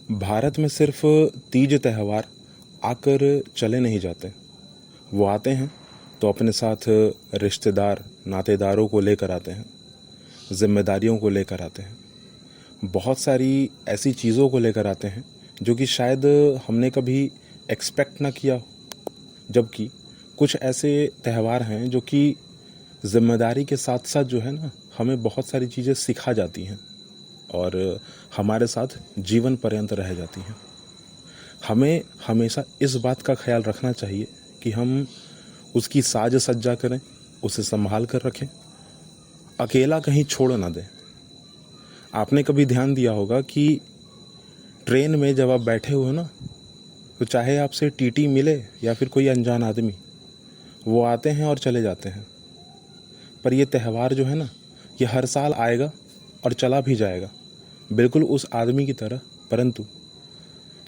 भारत में सिर्फ तीज त्यौहार आकर चले नहीं जाते। वो आते हैं तो अपने साथ रिश्तेदार नातेदारों को लेकर आते हैं, जिम्मेदारियों को लेकर आते हैं, बहुत सारी ऐसी चीज़ों को लेकर आते हैं जो कि शायद हमने कभी एक्सपेक्ट ना किया हो। जबकि कुछ ऐसे त्यौहार हैं जो कि जिम्मेदारी के साथ साथ जो है ना, हमें बहुत सारी चीज़ें सिखा जाती हैं और हमारे साथ जीवन पर्यंत रह जाती हैं। हमें हमेशा इस बात का ख्याल रखना चाहिए कि हम उसकी साज सज्जा करें, उसे संभाल कर रखें, अकेला कहीं छोड़ ना दें। आपने कभी ध्यान दिया होगा कि ट्रेन में जब आप बैठे हुए हो ना, तो चाहे आपसे टीटी मिले या फिर कोई अनजान आदमी, वो आते हैं और चले जाते हैं। पर ये त्यौहार जो है ना, ये हर साल आएगा और चला भी जाएगा, बिल्कुल उस आदमी की तरह। परंतु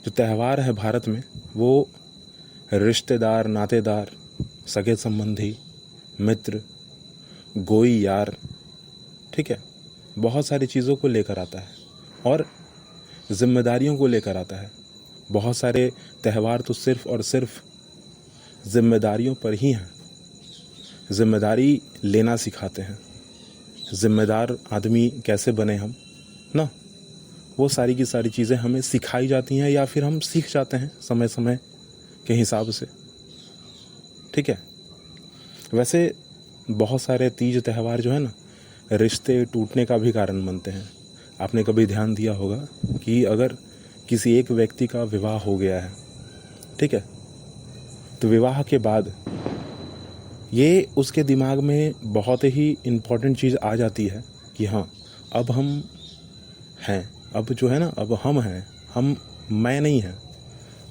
जो त्यौहार है भारत में, वो रिश्तेदार नातेदार, सगे संबंधी, मित्र, गोई यार, ठीक है, बहुत सारी चीज़ों को लेकर आता है और जिम्मेदारियों को लेकर आता है। बहुत सारे त्यौहार तो सिर्फ और सिर्फ जिम्मेदारियों पर ही हैं। जिम्मेदारी लेना सिखाते हैं। जिम्मेदार आदमी कैसे बने हम ना, वो सारी की सारी चीज़ें हमें सिखाई जाती हैं या फिर हम सीख जाते हैं समय समय के हिसाब से, ठीक है। वैसे बहुत सारे तीज त्यौहार जो है ना, रिश्ते टूटने का भी कारण बनते हैं। आपने कभी ध्यान दिया होगा कि अगर किसी एक व्यक्ति का विवाह हो गया है, ठीक है, तो विवाह के बाद ये उसके दिमाग में बहुत ही इम्पोर्टेंट चीज़ आ जाती है कि हाँ, अब हम हैं, अब जो है ना, अब हम हैं, हम मैं नहीं हैं,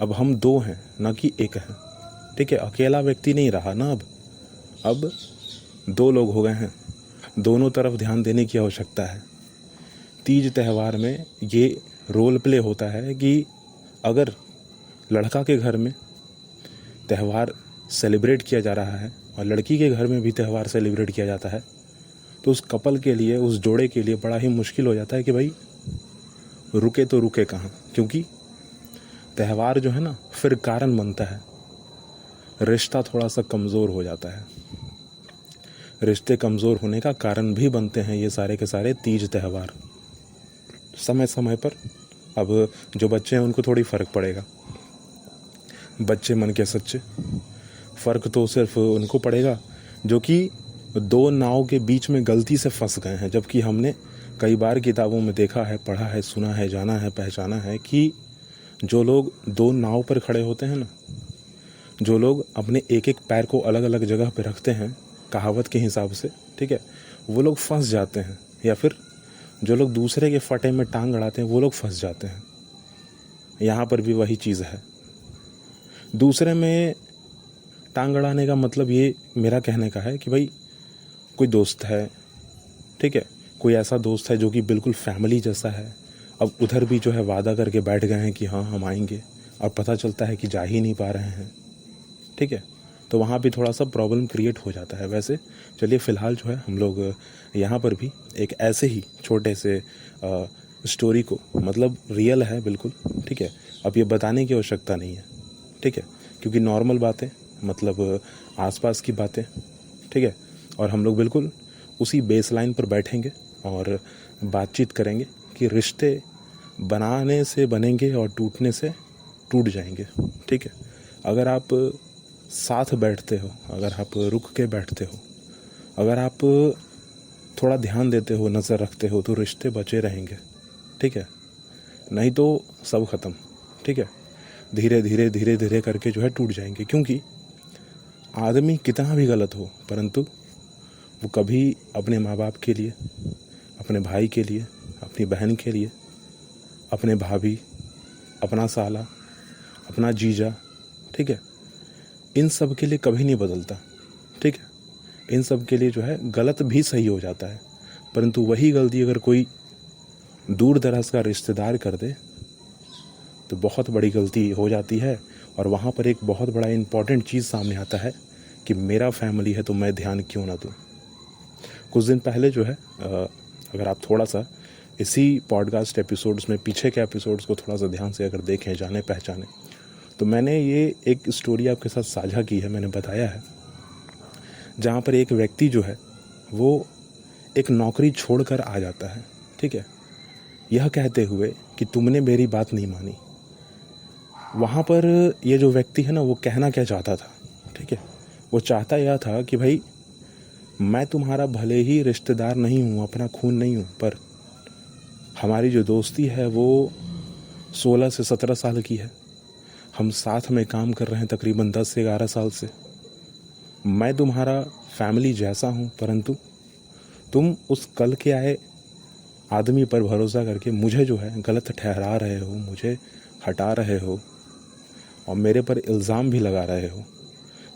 अब हम दो हैं ना कि एक हैं, ठीक है। अकेला व्यक्ति नहीं रहा ना, अब दो लोग हो गए हैं। दोनों तरफ ध्यान देने की आवश्यकता है। तीज त्यौहार में ये रोल प्ले होता है कि अगर लड़का के घर में त्यौहार सेलिब्रेट किया जा रहा है और लड़की के घर में भी त्यौहार सेलिब्रेट किया जाता है, तो उस कपल के लिए, उस जोड़े के लिए बड़ा ही मुश्किल हो जाता है कि भाई रुके तो रुके कहाँ। क्योंकि त्यौहार जो है ना, फिर कारण बनता है, रिश्ता थोड़ा सा कमज़ोर हो जाता है। रिश्ते कमज़ोर होने का कारण भी बनते हैं ये सारे के सारे तीज त्यौहार समय समय पर। अब जो बच्चे हैं उनको थोड़ी फ़र्क पड़ेगा, बच्चे मन के सच्चे। फ़र्क तो सिर्फ उनको पड़ेगा जो कि दो नाव के बीच में गलती से फंस गए हैं। जबकि हमने कई बार किताबों में देखा है, पढ़ा है, सुना है, जाना है, पहचाना है कि जो लोग दो नाव पर खड़े होते हैं ना, जो लोग अपने एक एक पैर को अलग अलग जगह पे रखते हैं कहावत के हिसाब से, ठीक है, वो लोग फंस जाते हैं। या फिर जो लोग दूसरे के फटे में टांग अड़ाते हैं, वो लोग फंस जाते हैं। यहाँ पर भी वही चीज़ है। दूसरे में टांग अड़ाने का मतलब ये मेरा कहने का है कि भाई कोई दोस्त है, ठीक है, कोई ऐसा दोस्त है जो कि बिल्कुल फैमिली जैसा है। अब उधर भी जो है वादा करके बैठ गए हैं कि हाँ हम आएंगे, और पता चलता है कि जा ही नहीं पा रहे हैं, ठीक है, तो वहाँ भी थोड़ा सा प्रॉब्लम क्रिएट हो जाता है। वैसे चलिए फ़िलहाल जो है हम लोग यहाँ पर भी एक ऐसे ही छोटे से स्टोरी को, मतलब रियल है बिल्कुल, ठीक है, अब ये बताने की आवश्यकता नहीं है, ठीक है, क्योंकि नॉर्मल बातें, मतलब आसपास की बातें, ठीक है, और हम लोग बिल्कुल उसी बेस लाइन पर बैठेंगे और बातचीत करेंगे कि रिश्ते बनाने से बनेंगे और टूटने से टूट जाएंगे, ठीक है। अगर आप साथ बैठते हो, अगर आप रुक के बैठते हो, अगर आप थोड़ा ध्यान देते हो, नज़र रखते हो, तो रिश्ते बचे रहेंगे, ठीक है। नहीं तो सब ख़त्म, ठीक है, धीरे धीरे धीरे धीरे करके जो है टूट जाएंगे। क्योंकि आदमी कितना भी गलत हो, परंतु वो कभी अपने माँ बाप के लिए, अपने भाई के लिए, अपनी बहन के लिए, अपने भाभी, अपना साला, अपना जीजा, ठीक है, इन सब के लिए कभी नहीं बदलता, ठीक है। इन सब के लिए जो है गलत भी सही हो जाता है। परंतु वही गलती अगर कोई दूर दराज का रिश्तेदार कर दे तो बहुत बड़ी गलती हो जाती है। और वहाँ पर एक बहुत बड़ा इम्पॉर्टेंट चीज़ सामने आता है कि मेरा फैमिली है तो मैं ध्यान क्यों ना दूँ। कुछ दिन पहले जो है, अगर आप थोड़ा सा इसी पॉडकास्ट एपिसोड्स में पीछे के एपिसोड्स को थोड़ा सा ध्यान से अगर देखें, जाने पहचाने, तो मैंने ये एक स्टोरी आपके साथ साझा की है, मैंने बताया है, जहाँ पर एक व्यक्ति जो है वो एक नौकरी छोड़कर आ जाता है, ठीक है, यह कहते हुए कि तुमने मेरी बात नहीं मानी। वहाँ पर ये जो व्यक्ति है ना, वो कहना क्या चाहता था, ठीक है, वो चाहता यह था कि भाई मैं तुम्हारा भले ही रिश्तेदार नहीं हूँ, अपना खून नहीं हूँ, पर हमारी जो दोस्ती है वो 16 से 17 साल की है। हम साथ में काम कर रहे हैं तकरीबन 10 से 11 साल से। मैं तुम्हारा फैमिली जैसा हूँ, परंतु तुम उस कल के आए आदमी पर भरोसा करके मुझे जो है गलत ठहरा रहे हो, मुझे हटा रहे हो और मेरे पर इल्ज़ाम भी लगा रहे हो।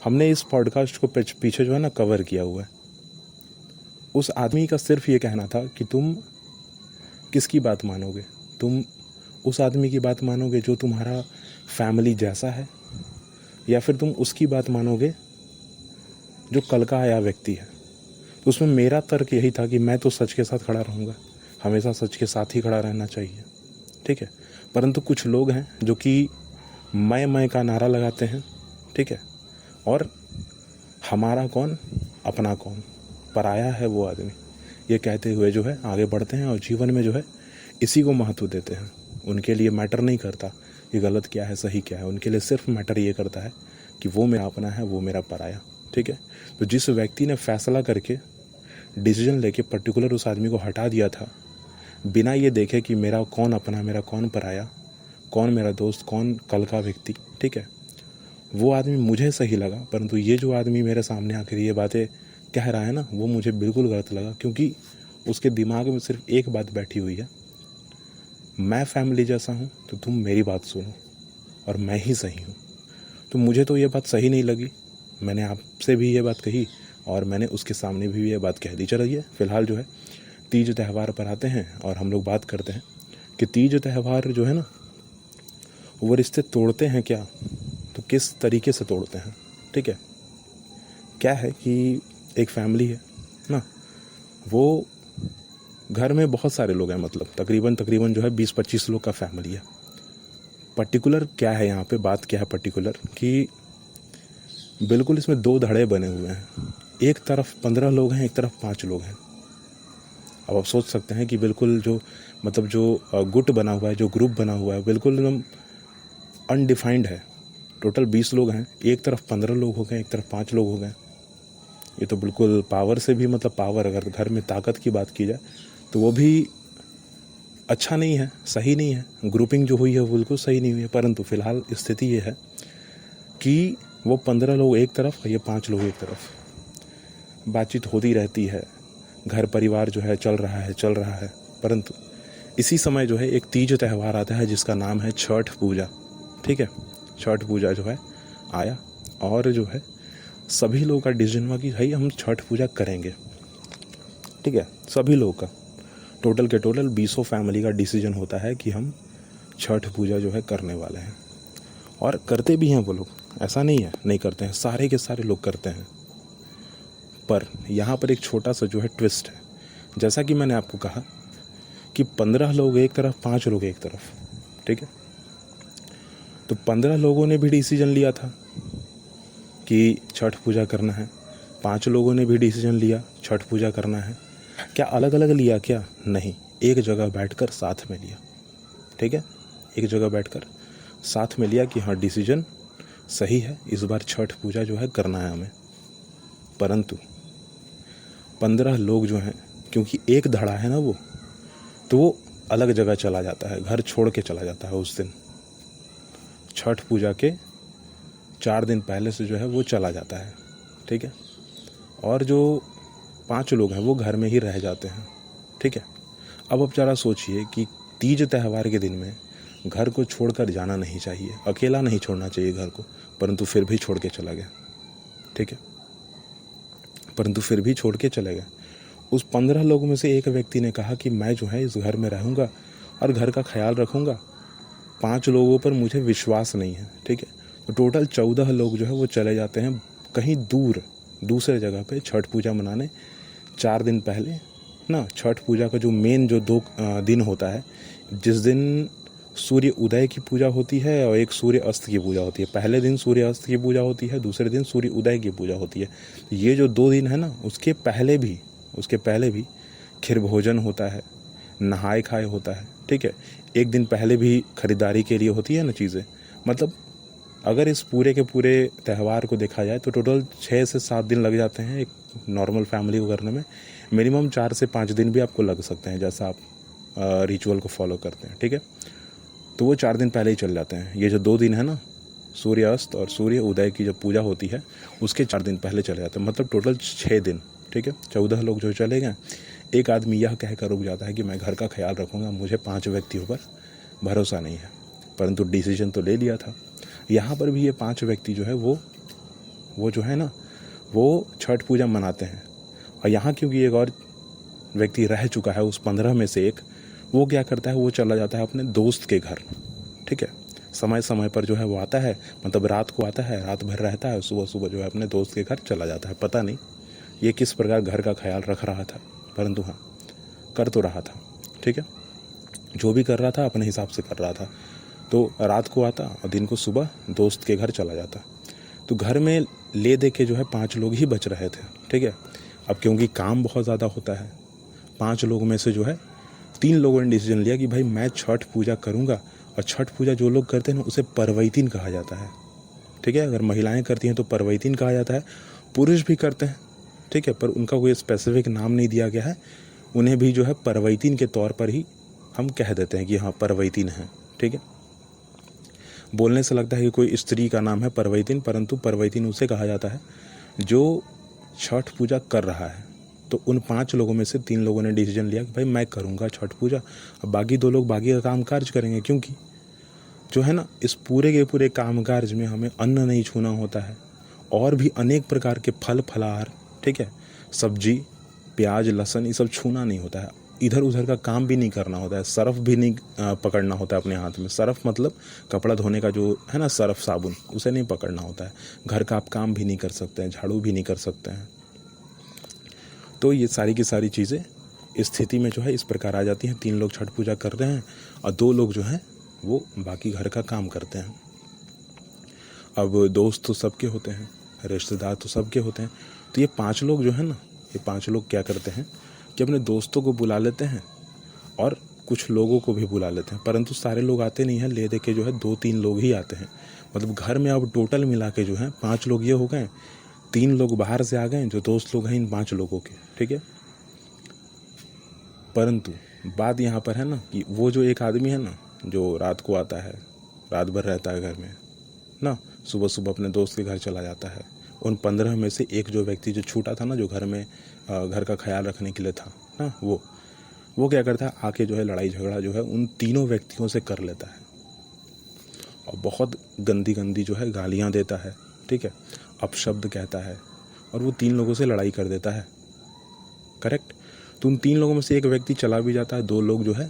हमने इस पॉडकास्ट को पीछे जो है ना कवर किया हुआ है। उस आदमी का सिर्फ ये कहना था कि तुम किसकी बात मानोगे, तुम उस आदमी की बात मानोगे जो तुम्हारा फैमिली जैसा है, या फिर तुम उसकी बात मानोगे जो कल का आया व्यक्ति है। तो उसमें मेरा तर्क यही था कि मैं तो सच के साथ खड़ा रहूँगा, हमेशा सच के साथ ही खड़ा रहना चाहिए, ठीक है। परंतु कुछ लोग हैं जो कि मैं का नारा लगाते हैं, ठीक है, और हमारा कौन अपना कौन, पराया है वो आदमी, ये कहते हुए जो है आगे बढ़ते हैं और जीवन में जो है इसी को महत्व देते हैं। उनके लिए मैटर नहीं करता कि गलत क्या है सही क्या है, उनके लिए सिर्फ मैटर ये करता है कि वो मेरा अपना है, वो मेरा पराया, ठीक है। तो जिस व्यक्ति ने फैसला करके डिसीजन लेके पर्टिकुलर उस आदमी को हटा दिया था, बिना ये देखे कि मेरा कौन अपना, मेरा कौन पराया, कौन मेरा दोस्त, कौन कल का व्यक्ति, ठीक है, वो आदमी मुझे सही लगा। परंतु ये जो आदमी मेरे सामने आकर ये बातें कह रहा है ना, वो मुझे बिल्कुल गलत लगा, क्योंकि उसके दिमाग में सिर्फ एक बात बैठी हुई है, मैं फैमिली जैसा हूँ तो तुम मेरी बात सुनो और मैं ही सही हूँ। तो मुझे तो ये बात सही नहीं लगी, मैंने आपसे भी ये बात कही और मैंने उसके सामने भी ये बात कह दी। चलिए फ़िलहाल जो है तीज त्यौहार पर आते हैं और हम लोग बात करते हैं कि तीज त्यौहार जो है ना, वो रिश्ते तोड़ते हैं क्या, तो किस तरीके से तोड़ते हैं, ठीक है। क्या है कि एक फैमिली है ना, वो घर में बहुत सारे लोग हैं, मतलब तकरीबन जो है 20-25 लोग का फैमिली है। पर्टिकुलर क्या है यहाँ पे, बात क्या है पर्टिकुलर, कि बिल्कुल इसमें 2 धड़े बने हुए हैं। एक तरफ 15 लोग हैं, एक तरफ 5 लोग हैं। अब आप सोच सकते हैं कि बिल्कुल जो मतलब जो गुट बना हुआ है, जो ग्रुप बना हुआ है, बिल्कुल एकदम अनडिफाइंड है। टोटल 20 लोग हैं, एक तरफ 15 लोग हो गए, एक तरफ 5 लोग हो गए। ये तो बिल्कुल पावर से भी, मतलब पावर, अगर घर में ताकत की बात की जाए तो वो भी अच्छा नहीं है, सही नहीं है। ग्रुपिंग जो हुई है वो बिल्कुल सही नहीं हुई है। परंतु फ़िलहाल स्थिति ये है कि वो 15 लोग एक तरफ, ये 5 लोग एक तरफ। बातचीत होती रहती है, घर परिवार जो है चल रहा है। परंतु इसी समय जो है एक तीज त्यौहार आता है जिसका नाम है छठ पूजा, ठीक है। छठ पूजा जो है आया और जो है सभी लोगों का डिसीजन हुआ कि भाई हम छठ पूजा करेंगे, ठीक है। सभी लोगों का टोटल के टोटल 20 फैमिली का डिसीजन होता है कि हम छठ पूजा जो है करने वाले हैं, और करते भी हैं वो लोग, ऐसा नहीं है नहीं करते हैं, सारे के सारे लोग करते हैं। पर यहाँ पर एक छोटा सा जो है ट्विस्ट है। जैसा कि मैंने आपको कहा कि 15 लोग एक तरफ, 5 लोग एक तरफ, ठीक है। तो 15 लोगों ने भी डिसीजन लिया था कि छठ पूजा करना है, 5 लोगों ने भी डिसीजन लिया छठ पूजा करना है। क्या अलग अलग लिया क्या? नहीं, एक जगह बैठकर साथ में लिया, ठीक है। एक जगह बैठकर साथ में लिया कि हाँ डिसीजन सही है, इस बार छठ पूजा जो है करना है हमें। परंतु 15 लोग जो हैं, क्योंकि एक धड़ा है ना वो, तो वो अलग जगह चला जाता है, घर छोड़ के चला जाता है उस दिन। छठ पूजा के 4 दिन पहले से जो है वो चला जाता है, ठीक है। और जो 5 लोग हैं वो घर में ही रह जाते हैं, ठीक है। अब आप ज़रा सोचिए कि तीज त्यौहार के दिन में घर को छोड़कर जाना नहीं चाहिए, अकेला नहीं छोड़ना चाहिए घर को, परंतु फिर भी छोड़ के चला गया, ठीक है। परंतु फिर भी छोड़ के चले गए। उस 15 लोगों में से एक व्यक्ति ने कहा कि मैं जो है इस घर में रहूँगा और घर का ख्याल रखूँगा, 5 लोगों पर मुझे विश्वास नहीं है, ठीक है। तो टोटल 14 लोग जो है वो चले जाते हैं कहीं दूर, दूसरे जगह पे छठ पूजा मनाने 4 दिन पहले ना। छठ पूजा का जो मेन जो 2 दिन होता है, जिस दिन सूर्य उदय की पूजा होती है और एक सूर्य अस्त की पूजा होती है। पहले दिन सूर्य अस्त की पूजा होती है, दूसरे दिन सूर्य उदय की पूजा होती है। ये जो 2 दिन है ना, उसके पहले भी खीर भोजन होता है, नहाए खाए होता है, ठीक है। एक दिन पहले भी खरीदारी के लिए होती है ना चीज़ें। मतलब अगर इस पूरे के पूरे त्यौहार को देखा जाए तो टोटल 6 से 7 दिन लग जाते हैं एक नॉर्मल फैमिली को करने में। मिनिमम 4 से 5 दिन भी आपको लग सकते हैं, जैसा आप रिचुअल को फॉलो करते हैं, ठीक है। तो वो 4 दिन पहले ही चल जाते हैं। ये जो 2 दिन है ना, सूर्य अस्त और सूर्य उदय की जब पूजा होती है उसके 4 दिन पहले चले जाते हैं। मतलब टोटल 6 दिन, ठीक है। 14 लोग जो चले गए, एक आदमी यह कहकर रुक जाता है कि मैं घर का ख्याल रखूँगा, मुझे 5 व्यक्तियों पर भरोसा नहीं है, परंतु डिसीजन तो ले लिया था। यहाँ पर भी ये 5 व्यक्ति जो है वो जो है ना, वो छठ पूजा मनाते हैं। और यहाँ क्योंकि एक और व्यक्ति रह चुका है उस 15 में से एक, वो क्या करता है, वो चला जाता है अपने दोस्त के घर, ठीक है। समय समय पर जो है वो आता है, मतलब रात को आता है, रात भर रहता है, सुबह सुबह जो है अपने दोस्त के घर चला जाता है। पता नहीं ये किस प्रकार घर का ख्याल रख रहा था, परंतु हाँ, कर तो रहा था, ठीक है। जो भी कर रहा था अपने हिसाब से कर रहा था। तो रात को आता और दिन को सुबह दोस्त के घर चला जाता। तो घर में ले दे के जो है 5 लोग ही बच रहे थे, ठीक है। अब क्योंकि काम बहुत ज़्यादा होता है, 5 लोगों में से जो है 3 लोगों ने डिसीजन लिया कि भाई मैं छठ पूजा करूँगा। और छठ पूजा जो लोग करते हैं ना, उसे परवैतीन कहा जाता है, ठीक है। अगर महिलाएं करती हैं तो परवैतीन कहा जाता है, पुरुष भी करते हैं, ठीक है, पर उनका कोई स्पेसिफिक नाम नहीं दिया गया है। उन्हें भी जो है परवैतीन के तौर पर ही हम कह देते हैं कि हाँ परवैतीन है, ठीक है। बोलने से लगता है कि कोई स्त्री का नाम है परवैतीन, परंतु परवैतीन उसे कहा जाता है जो छठ पूजा कर रहा है। तो उन 5 लोगों में से 3 लोगों ने डिसीजन लिया कि भाई मैं करूँगा छठ पूजा, अब बाकी 2 लोग बाकी का काम काज करेंगे। क्योंकि जो है ना, इस पूरे के पूरे काम काज में हमें अन्न नहीं छूना होता है, और भी अनेक प्रकार के फल फलाहार, ठीक है, सब्जी, प्याज, लहसुन, ये सब छूना नहीं होता है। इधर उधर का काम भी नहीं करना होता है, सर्फ भी नहीं पकड़ना होता है अपने हाथ में। सर्फ मतलब कपड़ा धोने का जो है ना, सर्फ साबुन, उसे नहीं पकड़ना होता है। घर का आप काम भी नहीं कर सकते हैं, झाड़ू भी नहीं कर सकते हैं। तो ये सारी की सारी चीज़ें स्थिति में जो है इस प्रकार आ जाती हैं। 3 लोग छठ पूजा कर रहे हैं और 2 लोग जो हैं वो बाकी घर का काम करते हैं। अब दोस्त तो सबके होते हैं, रिश्तेदार तो सबके होते हैं। तो ये 5 लोग जो है ना, ये 5 लोग क्या करते हैं कि अपने दोस्तों को बुला लेते हैं और कुछ लोगों को भी बुला लेते हैं, परंतु सारे लोग आते नहीं हैं। ले दे के जो है 2-3 लोग ही आते हैं। मतलब घर में अब टोटल मिला के जो है 5 लोग ये हो गए, 3 लोग बाहर से आ गए जो दोस्त लोग हैं इन 5 लोगों के, ठीक है। परंतु बात यहाँ पर है ना कि वो जो एक आदमी है ना, जो रात को आता है, रात भर रहता है घर में ना, सुबह सुबह अपने दोस्त के घर चला जाता है। उन 15 में से एक जो व्यक्ति जो छूटा था ना, जो घर में घर का ख्याल रखने के लिए था ना, वो क्या करता है, आके जो है लड़ाई झगड़ा जो है उन तीनों व्यक्तियों से कर लेता है और बहुत गंदी गंदी जो है गालियाँ देता है, ठीक है, अपशब्द कहता है और वो 3 लोगों से लड़ाई कर देता है, करेक्ट। तो उन 3 लोगों में से एक व्यक्ति चला भी जाता है, 2 लोग जो है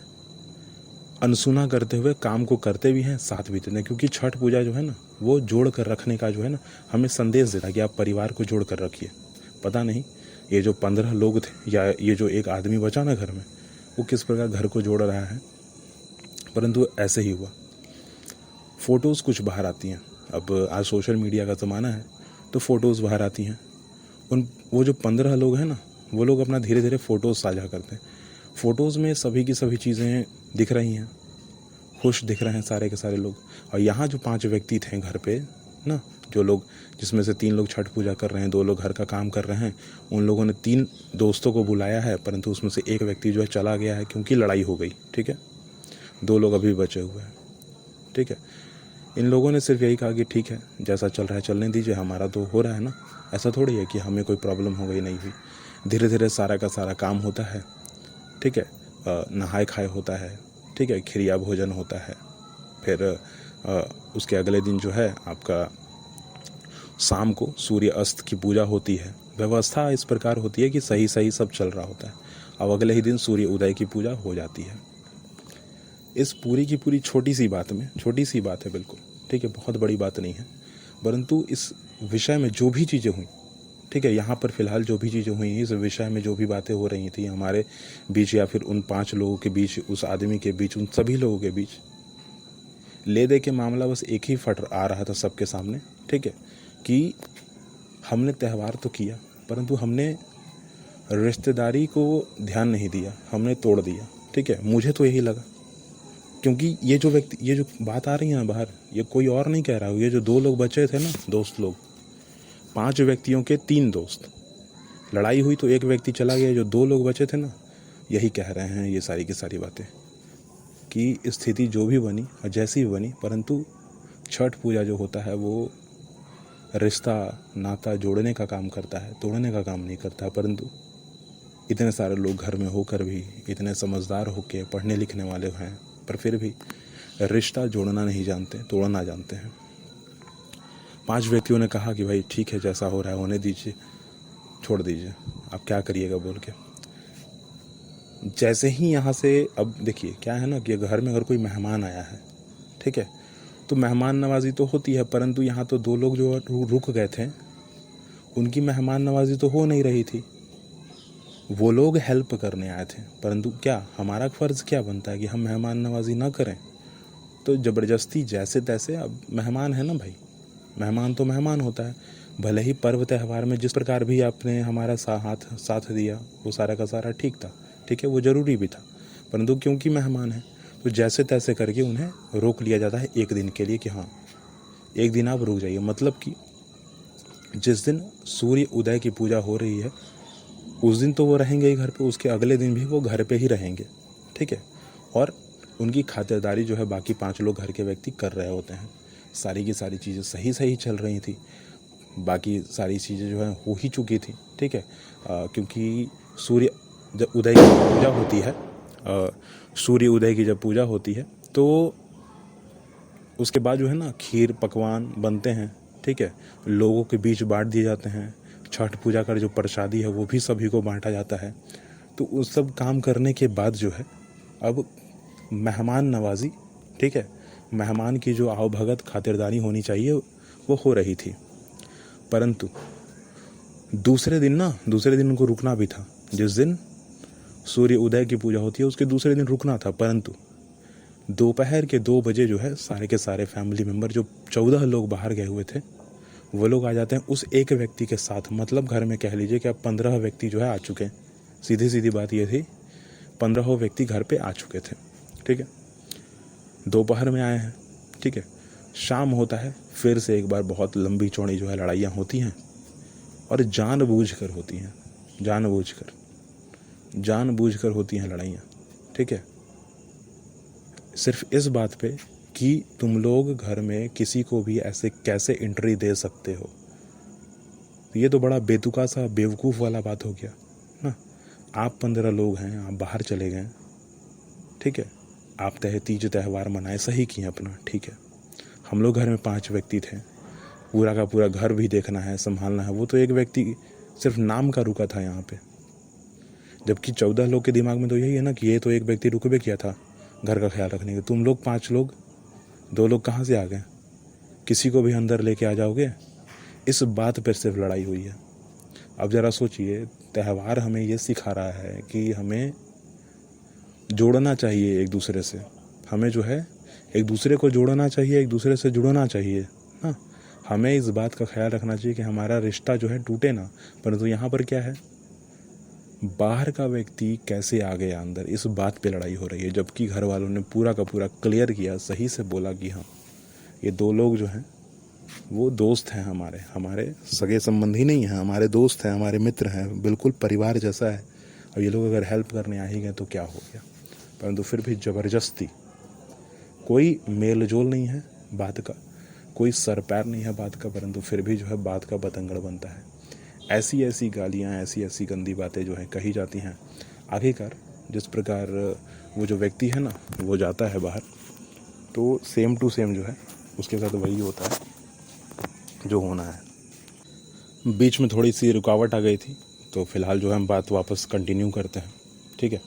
अनसुना करते हुए काम को करते भी हैं, साथ भी देते हैं। क्योंकि छठ पूजा जो है ना, वो जोड़ कर रखने का जो है ना, हमें संदेश देता है कि आप परिवार को जोड़ कर रखिए। पता नहीं ये जो 15 लोग थे या ये जो एक आदमी बचा ना घर में, वो किस प्रकार घर को जोड़ रहा है, परंतु ऐसे ही हुआ। फ़ोटोज़ कुछ बाहर आती हैं। अब आज सोशल मीडिया का ज़माना है, तो फ़ोटोज़ बाहर आती हैं। वो जो 15 लोग हैं ना, वो लोग अपना धीरे धीरे फ़ोटोज़ साझा करते हैं। फ़ोटोज़ में सभी की सभी चीज़ें दिख रही हैं, खुश दिख रहे हैं सारे के सारे लोग। और यहाँ जो 5 व्यक्ति थे घर पे ना, जो लोग, जिसमें से 3 लोग छठ पूजा कर रहे हैं, 2 लोग घर का काम कर रहे हैं, उन लोगों ने 3 दोस्तों को बुलाया है, परंतु उसमें से एक व्यक्ति जो है चला गया है क्योंकि लड़ाई हो गई, ठीक है। 2 लोग अभी बचे हुए हैं, ठीक है। इन लोगों ने सिर्फ यही कहा कि ठीक है, जैसा चल रहा है चलने दीजिए, हमारा तो हो रहा है ना। ऐसा थोड़ी है कि हमें कोई प्रॉब्लम हो गई, नहीं हुई। धीरे धीरे सारा का सारा काम होता है, ठीक है। नहाए खाए होता है, ठीक है, खिरिया भोजन होता है। फिर उसके अगले दिन जो है आपका शाम को सूर्य अस्त की पूजा होती है। व्यवस्था इस प्रकार होती है कि सही सही सब चल रहा होता है। अब अगले ही दिन सूर्य उदय की पूजा हो जाती है। इस पूरी की पूरी छोटी सी बात में, छोटी सी बात है बिल्कुल, ठीक है, बहुत बड़ी बात नहीं है, परंतु इस विषय में जो भी चीज़ें हुई, ठीक है। यहाँ पर फ़िलहाल जो भी चीज़ें हुई, इस विषय में जो भी बातें हो रही थी हमारे बीच या फिर उन 5 लोगों के बीच, उस आदमी के बीच, उन सभी लोगों के बीच ले दे के मामला बस एक ही फट आ रहा था सबके सामने, ठीक है, कि हमने त्यौहार तो किया परंतु हमने रिश्तेदारी को ध्यान नहीं दिया, हमने तोड़ दिया, ठीक है। मुझे तो यही लगा, क्योंकि ये जो बात आ रही है ना बाहर, ये कोई और नहीं कह रहा, ये जो 2 लोग बचे थे ना, दोस्त लोग, 5 व्यक्तियों के 3 दोस्त, लड़ाई हुई तो एक व्यक्ति चला गया, जो 2 लोग बचे थे ना, यही कह रहे हैं ये सारी की सारी बातें कि स्थिति जो भी बनी और जैसी भी बनी, परंतु छठ पूजा जो होता है वो रिश्ता नाता जोड़ने का काम करता है, तोड़ने का काम नहीं करता। परंतु इतने सारे लोग घर में होकर भी, इतने समझदार होकर पढ़ने लिखने वाले हैं, पर फिर भी रिश्ता जोड़ना नहीं जानते, तोड़ना जानते हैं। 5 व्यक्तियों ने कहा कि भाई ठीक है, जैसा हो रहा है होने दीजिए, छोड़ दीजिए, आप क्या करिएगा बोल के। जैसे ही यहाँ से, अब देखिए क्या है ना कि घर में अगर कोई मेहमान आया है, ठीक है, तो मेहमान नवाजी तो होती है, परंतु यहाँ तो 2 लोग जो रुक गए थे, उनकी मेहमान नवाजी तो हो नहीं रही थी। वो लोग हेल्प करने आए थे, परंतु क्या हमारा फ़र्ज़ क्या बनता है कि हम मेहमान नवाजी ना करें? तो ज़बरदस्ती जैसे तैसे, अब मेहमान है ना भाई, मेहमान तो मेहमान होता है। भले ही पर्व त्यौहार में जिस प्रकार भी आपने हमारा साथ दिया, वो सारा का सारा ठीक था, ठीक है, वो ज़रूरी भी था, परंतु क्योंकि मेहमान है तो जैसे तैसे करके उन्हें रोक लिया जाता है एक दिन के लिए कि हाँ, एक दिन आप रुक जाइए। मतलब कि जिस दिन सूर्य उदय की पूजा हो रही है उस दिन तो वो रहेंगे ही घर पे, उसके अगले दिन भी वो घर पे ही रहेंगे, ठीक है। और उनकी खातिरदारी जो है बाकी 5 लोग घर के व्यक्ति कर रहे होते हैं। सारी की सारी चीज़ें सही चल रही थी, बाकी सारी चीज़ें जो है हो ही चुकी थी, ठीक है। क्योंकि सूर्य जब उदय की पूजा होती है, सूर्य उदय की जब पूजा होती है तो उसके बाद जो है ना खीर पकवान बनते हैं, ठीक है, लोगों के बीच बांट दिए जाते हैं। छठ पूजा का जो प्रसादी है वो भी सभी को बांटा जाता है। तो उस सब काम करने के बाद जो है अब मेहमान नवाजी, ठीक है, मेहमान की जो आवभगत खातिरदारी होनी चाहिए वो हो रही थी। परंतु दूसरे दिन उनको रुकना भी था। जिस दिन सूर्य उदय की पूजा होती है उसके दूसरे दिन रुकना था, परंतु दोपहर के 2 बजे जो है सारे के सारे फैमिली मेम्बर, जो 14 लोग बाहर गए हुए थे, वो लोग आ जाते हैं उस एक व्यक्ति के साथ। मतलब घर में कह लीजिए कि अब 15 व्यक्ति जो है आ चुके हैं। सीधी बात ये थी, 15 व्यक्ति घर पे आ चुके थे, ठीक है। दोपहर में आए हैं, ठीक है। शाम होता है, फिर से एक बार बहुत लंबी चौड़ी जो है लड़ाइयाँ होती हैं, और जानबूझकर होती हैं, जानबूझकर होती हैं लड़ाइयाँ, ठीक है। सिर्फ इस बात पे कि तुम लोग घर में किसी को भी ऐसे कैसे एंट्री दे सकते हो। ये तो बड़ा बेतुका सा बेवकूफ़ वाला बात हो गया ना। आप 15 लोग हैं, आप बाहर चले गए, ठीक है, आप तीज त्यौहार मनाए, सही किए अपना, ठीक है। हम लोग घर में 5 व्यक्ति थे, पूरा का पूरा घर भी देखना है, संभालना है। वो तो एक व्यक्ति सिर्फ नाम का रुका था यहाँ पे, जबकि 14 लोग के दिमाग में तो यही है ना कि ये तो एक व्यक्ति रुकबे किया था घर का ख्याल रखने के। तुम लोग 5 लोग, 2 लोग कहाँ से आ गए? किसी को भी अंदर लेके आ जाओगे? इस बात पर सिर्फ लड़ाई हुई है। अब ज़रा सोचिए, त्यौहार हमें ये सिखा रहा है कि हमें जोड़ना चाहिए एक दूसरे से, हमें जो है एक दूसरे को जोड़ना चाहिए, एक दूसरे से जुड़ना चाहिए ना। हमें इस बात का ख्याल रखना चाहिए कि हमारा रिश्ता जो है टूटे ना। परंतु यहाँ पर क्या है, बाहर का व्यक्ति कैसे आ गया अंदर, इस बात पे लड़ाई हो रही है। जबकि घर वालों ने पूरा का पूरा क्लियर किया, सही से बोला कि हाँ, ये 2 लोग जो हैं वो दोस्त हैं, हमारे सगे संबंधी नहीं हैं, हमारे दोस्त हैं, हमारे मित्र हैं, बिल्कुल परिवार जैसा है। और ये लोग अगर हेल्प करने आ ही गए तो क्या हो गया। परंतु फिर भी ज़बरदस्ती, कोई मेल जोल नहीं है बात का, कोई सर पैर नहीं है बात का, परंतु फिर भी जो है बात का बतंगड़ बनता है। ऐसी गालियाँ, ऐसी गंदी बातें जो हैं कही जाती हैं। आखिरकार जिस प्रकार वो जो व्यक्ति है ना वो जाता है बाहर, तो सेम टू सेम जो है उसके साथ वही होता है जो होना है। बीच में थोड़ी सी रुकावट आ गई थी, तो फिलहाल जो है हम बात वापस कंटिन्यू करते हैं, ठीक है।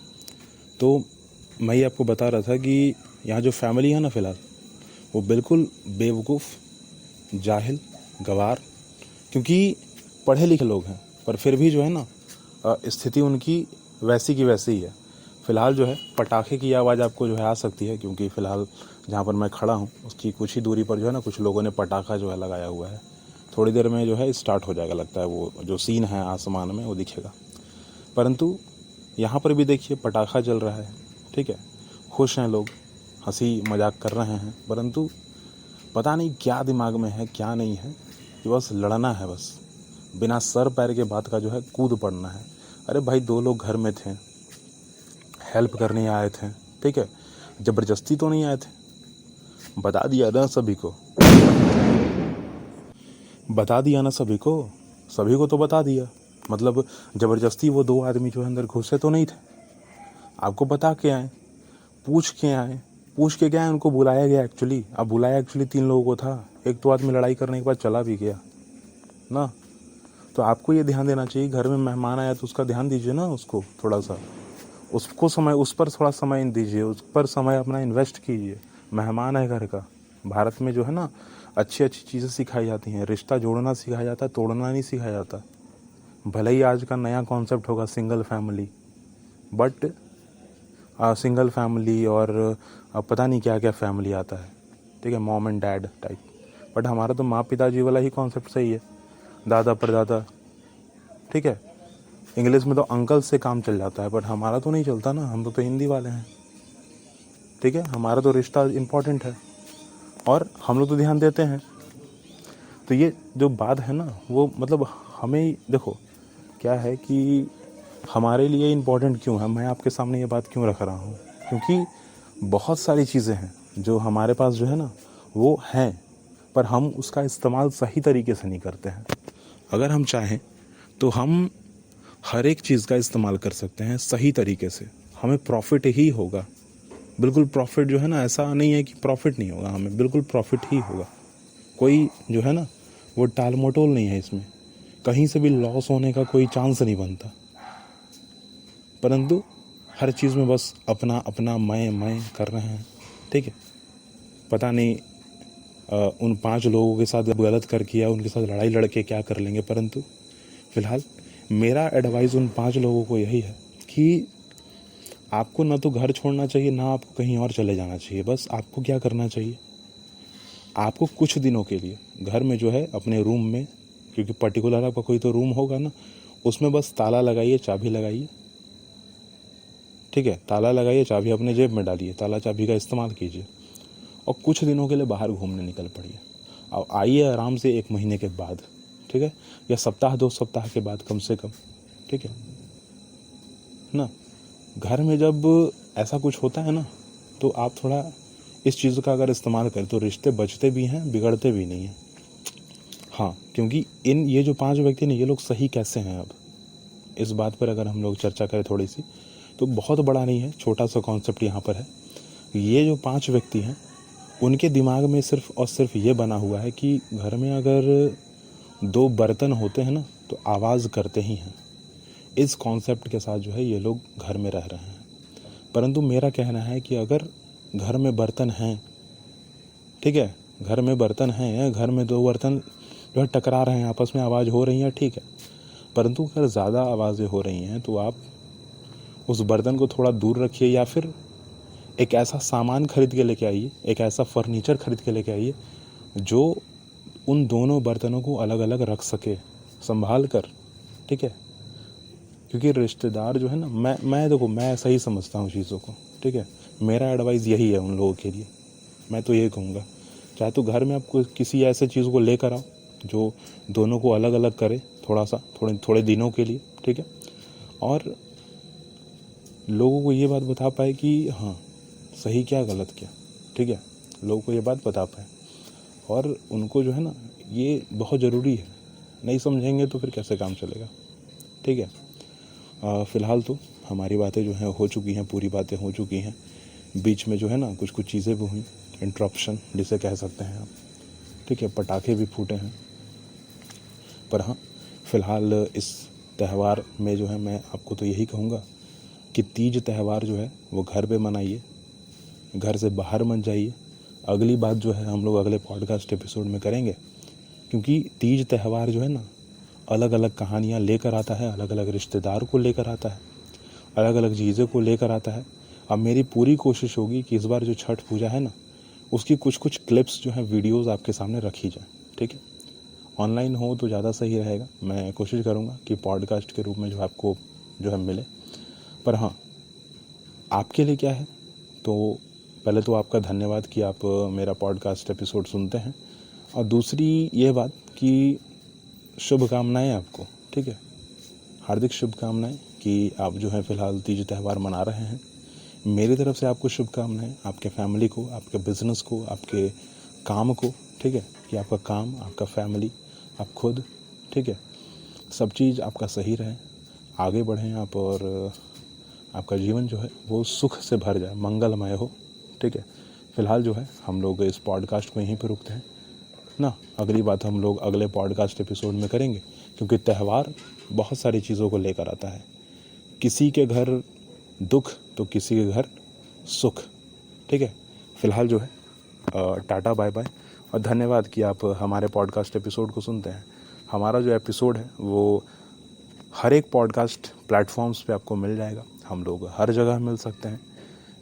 तो मैं ये आपको बता रहा था कि यहाँ जो फैमिली है ना फिलहाल, वो बिल्कुल बेवकूफ़, जाहिल, गवार। क्योंकि पढ़े लिखे लोग हैं, पर फिर भी जो है ना स्थिति उनकी वैसी की वैसी ही है। फ़िलहाल जो है पटाखे की आवाज़ आपको जो है आ सकती है, क्योंकि फ़िलहाल जहाँ पर मैं खड़ा हूँ उसकी कुछ ही दूरी पर जो है ना कुछ लोगों ने पटाखा जो है लगाया हुआ है। थोड़ी देर में जो है स्टार्ट हो जाएगा, लगता है वो जो सीन है आसमान में वो दिखेगा। परंतु यहाँ पर भी देखिए पटाखा जल रहा है, ठीक है, खुश हैं लोग, हंसी मजाक कर रहे हैं, परंतु पता नहीं क्या दिमाग में है क्या नहीं है कि बस लड़ना है, बस बिना सर पैर के बात का जो है कूद पड़ना है। अरे भाई 2 लोग घर में थे, हेल्प करने आए थे, ठीक है, ज़बरदस्ती तो नहीं आए थे। बता दिया ना सभी को, बता दिया ना सभी को तो बता दिया। मतलब ज़बरदस्ती वो 2 आदमी जो अंदर घुसे तो नहीं थे, आपको बता के आए, पूछ के आए, पूछ के क्या है, उनको बुलाया गया एक्चुअली। अब बुलाया एक्चुअली 3 लोगों को था, एक तो आदमी लड़ाई करने के बाद चला भी गया ना। तो आपको ये ध्यान देना चाहिए, घर में मेहमान आया तो उसका ध्यान दीजिए ना, उसको थोड़ा सा, उसको समय, उस पर थोड़ा समय दीजिए, उस पर समय अपना इन्वेस्ट कीजिए। मेहमान है घर का। भारत में जो है ना अच्छी अच्छी चीज़ें सिखाई जाती हैं, रिश्ता जोड़ना सिखाया जाता है, तोड़ना नहीं सिखाया जाता। भले ही आज का नया कॉन्सेप्ट होगा single family, but single family और पता नहीं क्या क्या फैमिली आता है, ठीक है, mom and dad type, but हमारा तो माँ पिताजी वाला ही कॉन्सेप्ट सही है, दादा परदादा, ठीक है। इंग्लिश में तो अंकल से काम चल जाता है, बट हमारा तो नहीं चलता ना, हम तो हिंदी वाले हैं, ठीक है, हमारा तो रिश्ता इम्पोर्टेंट है और हम लोग तो ध्यान देते हैं। तो ये जो बात है ना वो मतलब हमें देखो क्या है कि हमारे लिए इम्पोर्टेंट क्यों है, मैं आपके सामने ये बात क्यों रख रहा हूँ, क्योंकि बहुत सारी चीज़ें हैं जो हमारे पास जो है ना वो हैं, पर हम उसका इस्तेमाल सही तरीके से नहीं करते हैं। अगर हम चाहें तो हम हर एक चीज़ का इस्तेमाल कर सकते हैं सही तरीके से, हमें प्रॉफिट ही होगा, बिल्कुल प्रॉफिट जो है ना, ऐसा नहीं है कि प्रॉफिट नहीं होगा, हमें बिल्कुल प्रॉफिट ही होगा। कोई जो है ना वो टाल मटोल नहीं है इसमें, कहीं से भी लॉस होने का कोई चांस नहीं बनता। परंतु हर चीज़ में बस अपना अपना मैं कर रहे हैं, ठीक है। पता नहीं उन 5 लोगों के साथ गलत कर किया, उनके साथ लड़ाई लड़के क्या कर लेंगे, परंतु फ़िलहाल मेरा एडवाइस उन 5 लोगों को यही है कि आपको ना तो घर छोड़ना चाहिए, ना आपको कहीं और चले जाना चाहिए। बस आपको क्या करना चाहिए, आपको कुछ दिनों के लिए घर में जो है अपने रूम में, क्योंकि पर्टिकुलर आपका कोई तो रूम होगा ना, उसमें बस ताला लगाइए, चाबी लगाइए, ठीक है, ताला लगाइए, चाबी अपने जेब में डालिए, ताला चाबी का इस्तेमाल कीजिए और कुछ दिनों के लिए बाहर घूमने निकल पड़िए। और आइए आराम से 1 महीने के बाद, ठीक है, या सप्ताह 2 सप्ताह के बाद कम से कम, ठीक है ना। घर में जब ऐसा कुछ होता है ना तो आप थोड़ा इस चीज़ का अगर इस्तेमाल करें तो रिश्ते बचते भी हैं, बिगड़ते भी नहीं हैं। हाँ, क्योंकि ये जो 5 व्यक्ति हैं ये लोग सही कैसे हैं, अब इस बात पर अगर हम लोग चर्चा करें थोड़ी सी, तो बहुत बड़ा नहीं है, छोटा सा कॉन्सेप्ट यहाँ पर है। ये जो 5 व्यक्ति हैं उनके दिमाग में सिर्फ और सिर्फ ये बना हुआ है कि घर में अगर 2 बर्तन होते हैं ना तो आवाज़ करते ही हैं। इस कॉन्सेप्ट के साथ जो है ये लोग घर में रह रहे हैं। परंतु मेरा कहना है कि अगर घर में बर्तन हैं, ठीक है, घर में बर्तन हैं, घर में 2 बर्तन जो है टकरा रहे हैं, आपस में आवाज़ हो रही है, ठीक है, परंतु अगर ज़्यादा आवाज़ें हो रही हैं तो आप उस बर्तन को थोड़ा दूर रखिए, या फिर एक ऐसा सामान खरीद के लेके आइए, एक ऐसा फर्नीचर खरीद के लेके आइए जो उन दोनों बर्तनों को अलग अलग रख सके संभाल कर, ठीक है। क्योंकि रिश्तेदार जो है ना, मैं देखो मैं ऐसा ही समझता हूँ चीज़ों को, ठीक है, मेरा एडवाइस यही है उन लोगों के लिए। मैं तो ये कहूँगा, चाहे तो घर में आप किसी ऐसे चीज़ को लेकर आओ जो दोनों को अलग अलग करे, थोड़ा सा, थोड़े दिनों के लिए, ठीक है, और लोगों को ये बात बता पाए कि हाँ सही क्या गलत क्या, ठीक है, लोगों को ये बात बता पाए। और उनको जो है ना ये बहुत ज़रूरी है, नहीं समझेंगे तो फिर कैसे काम चलेगा, ठीक है। फ़िलहाल तो हमारी बातें जो हैं हो चुकी हैं, पूरी बातें हो चुकी हैं। बीच में जो है ना कुछ चीज़ें भी हुई, इंटरप्शन जिसे कह सकते हैं आप, ठीक है, पटाखे भी फूटे हैं। पर हाँ, फ़िलहाल इस त्यौहार में जो है मैं आपको तो यही कहूँगा कि तीज त्यौहार जो है वो घर पे मनाइए, घर से बाहर मत जाइए। अगली बात जो है हम लोग अगले पॉडकास्ट एपिसोड में करेंगे, क्योंकि तीज त्यौहार जो है ना अलग अलग कहानियाँ लेकर आता है, अलग अलग रिश्तेदार को लेकर आता है, अलग अलग चीज़ों को लेकर आता है। अब मेरी पूरी कोशिश होगी कि इस बार जो छठ पूजा है ना, उसकी कुछ कुछ क्लिप्स जो हैं, वीडियोज़ आपके सामने रखी जाए। ठीक है, ऑनलाइन हो तो ज़्यादा सही रहेगा। मैं कोशिश करूँगा कि पॉडकास्ट के रूप में जो आपको जो है मिले। पर हाँ, आपके लिए क्या है, तो पहले तो आपका धन्यवाद कि आप मेरा पॉडकास्ट एपिसोड सुनते हैं, और दूसरी ये बात कि शुभकामनाएँ आपको। ठीक है, हार्दिक शुभकामनाएँ कि आप जो है फ़िलहाल तीज त्यौहार मना रहे हैं। मेरी तरफ से आपको शुभकामनाएँ, आपके फैमिली को, आपके बिज़नेस को, आपके काम को। ठीक है, कि आपका काम, आपका फैमिली, आप खुद, ठीक है, सब चीज़ आपका सही रहे, आगे बढ़ें आप, और आपका जीवन जो है वो सुख से भर जाए, मंगलमय हो। ठीक है, फ़िलहाल जो है हम लोग इस पॉडकास्ट को यहीं पर रुकते हैं ना। अगली बात हम लोग अगले पॉडकास्ट एपिसोड में करेंगे, क्योंकि त्यौहार बहुत सारी चीज़ों को लेकर आता है। किसी के घर दुख तो किसी के घर सुख। ठीक है, फ़िलहाल जो है टाटा बाय बाय, और धन्यवाद कि आप हमारे पॉडकास्ट एपिसोड को सुनते हैं। हमारा जो एपिसोड है वो हर एक पॉडकास्ट प्लेटफॉर्म्स पे आपको मिल जाएगा। हम लोग हर जगह मिल सकते हैं,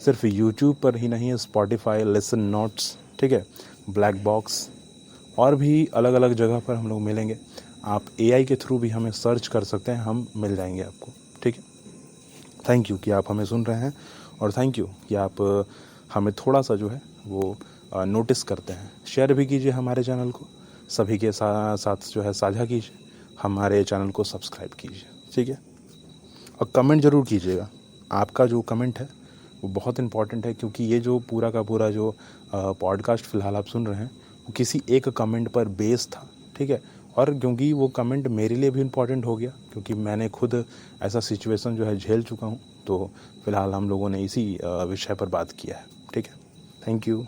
सिर्फ यूट्यूब पर ही नहीं, स्पॉटिफाई, लिसन नोट्स, ठीक है, ब्लैक बॉक्स, और भी अलग अलग जगह पर हम लोग मिलेंगे। आप AI के थ्रू भी हमें सर्च कर सकते हैं, हम मिल जाएंगे आपको। ठीक है, थैंक यू कि आप हमें सुन रहे हैं, और थैंक यू कि आप हमें थोड़ा सा जो है वो नोटिस करते हैं। शेयर भी कीजिए हमारे चैनल को, सभी के साथ जो है साझा कीजिए, हमारे चैनल को सब्सक्राइब कीजिए। ठीक है, और कमेंट ज़रूर कीजिएगा। आपका जो कमेंट है वो बहुत इम्पॉर्टेंट है, क्योंकि ये जो पूरा का पूरा जो पॉडकास्ट फ़िलहाल आप सुन रहे हैं वो किसी एक कमेंट पर बेस था। ठीक है, और क्योंकि वो कमेंट मेरे लिए भी इम्पॉर्टेंट हो गया, क्योंकि मैंने खुद ऐसा सिचुएशन जो है झेल चुका हूँ, तो फ़िलहाल हम लोगों ने इसी विषय पर बात किया है। ठीक है, थैंक यू।